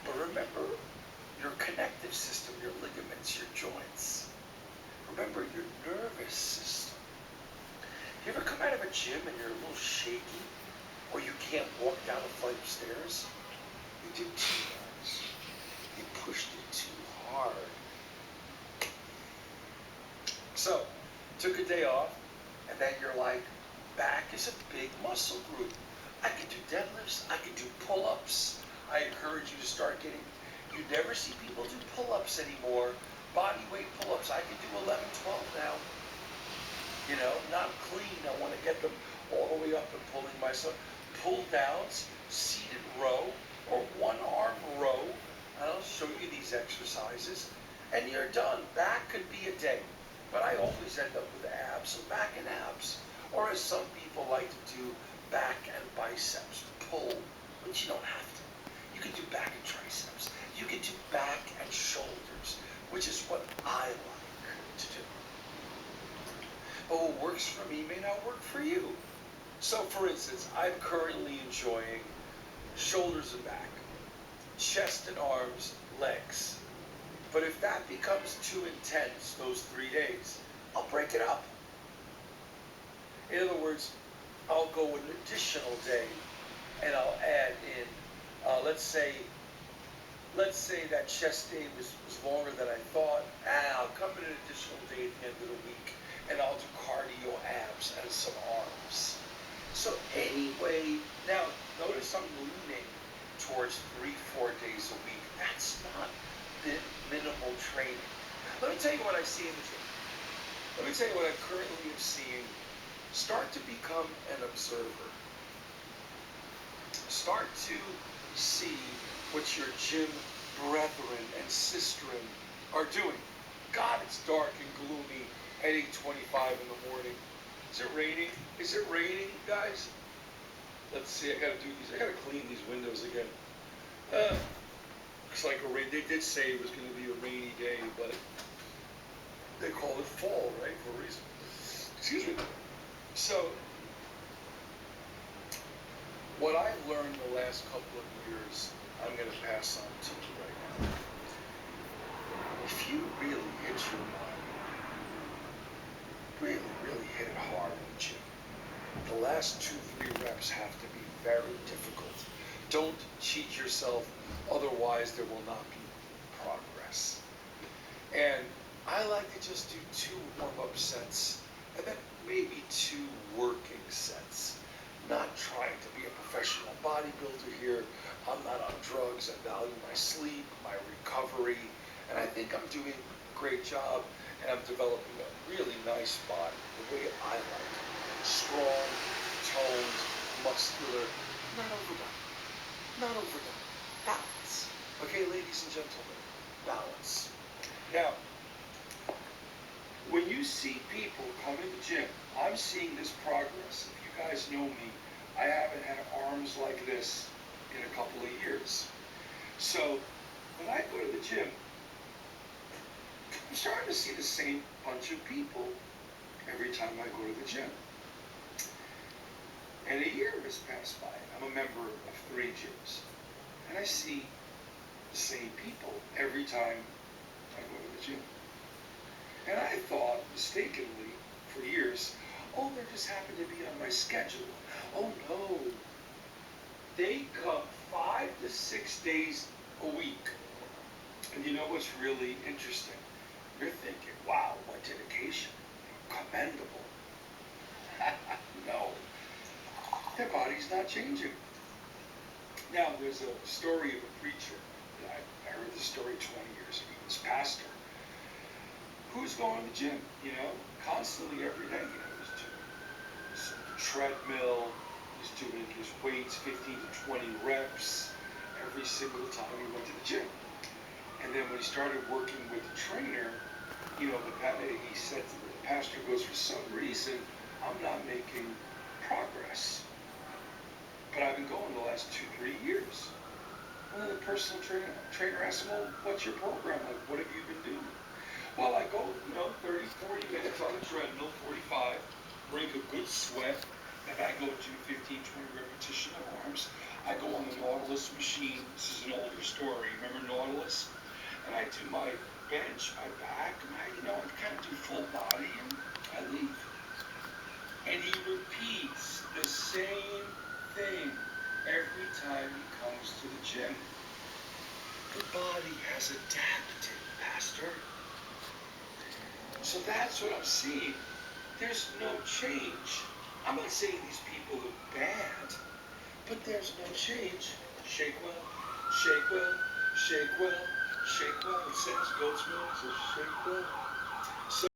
But remember your connective system, your ligaments, your joints. Remember your nervous system. You ever come out of a gym and you're a little shaky, or you can't walk down a flight of stairs? You did too much. You pushed it too hard. So, took a day off, and then you're like, back is a big muscle group. I can do deadlifts, I can do pull-ups. I encourage you to start getting, you never see people do pull-ups anymore. Body weight pull-ups, I can do 11, 12 now. You know, not clean, I want to get them all the way up and pulling myself. Pull downs, seated row, or one arm row. I'll show you these exercises, and you're done. Back could be a day. But I always end up with abs, so back and abs. Or as some people like to do, back and biceps, pull, but you don't have to. You can do back and triceps. You can do back and shoulders, which is what I like to do. But what works for me may not work for you. So for instance, I'm currently enjoying shoulders and back, chest and arms, legs. But if that becomes too intense, those 3 days, I'll break it up. In other words, I'll go an additional day and I'll add in, let's say that chest day was longer than I thought, and I'll come in an additional day at the end of the week and I'll do cardio abs and some arms. So anyway, now notice I'm leaning towards 3-4 days a week. That's not minimal training. Let me tell you what I see in the gym. Let me tell you what I currently am seeing. Start to become an observer. Start to see what your gym brethren and sistren are doing. God, it's dark and gloomy at 8:25 in the morning. Is it raining? Is it raining, guys? Let's see, I gotta do these. I gotta clean these windows again. Looks like a rain. They did say it was going to be a rainy day, but they call it fall, right, for a reason. Excuse me. So, what I've learned the last couple of years, I'm going to pass on to you right now. If you really hit your mark, really hit it hard in the gym, the last 2-3 reps have to be very difficult. Don't cheat yourself, otherwise there will not be progress. And I like to just do 2 warm-up sets, and then maybe 2 working sets. Not trying to be a professional bodybuilder here. I'm not on drugs. I value my sleep, my recovery, and I think I'm doing a great job, and I'm developing a really nice body, the way I like it. Strong, toned, muscular, not overdone. Not overdone. Balance. Okay, ladies and gentlemen, balance. Now, when you see people come in the gym, I'm seeing this progress. If you guys know me, I haven't had arms like this in a couple of years. So, when I go to the gym, I'm starting to see the same bunch of people every time I go to the gym. And a year has passed by. I'm a member of 3 gyms. And I see the same people every time I go to the gym. And I thought, mistakenly, for years, oh, they just happen to be on my schedule. Oh, no. They come 5 to 6 days a week. And you know what's really interesting? You're thinking, wow, what dedication. Commendable. No. Their body's not changing. Now, there's a story of a preacher. I heard this story 20 years ago. This pastor who's going to the gym, constantly every day. He's doing some treadmill. He's doing his weights, 15 to 20 reps every single time he went to the gym. And then when he started working with the trainer, he said to the pastor, goes, for some reason, I'm not making progress. But I've been going the last 2-3 years. And then the personal trainer asked him, well, what's your program? Like, what have you been doing? Well, I go, 30, 40 minutes on the treadmill, 45, break a good sweat, and I go do 15, 20 repetition of arms. I go on the Nautilus machine. This is an older story. Remember Nautilus? And I do my bench, my back, I kind of do full body, and I leave. And he repeats the same thing every time he comes to the gym. The body has adapted, Pastor. So that's what I'm seeing. There's no change. I'm not saying these people look bad, but there's no change. Shake well, shake well, shake well, shake well. It says goat's milk, it says shake well. So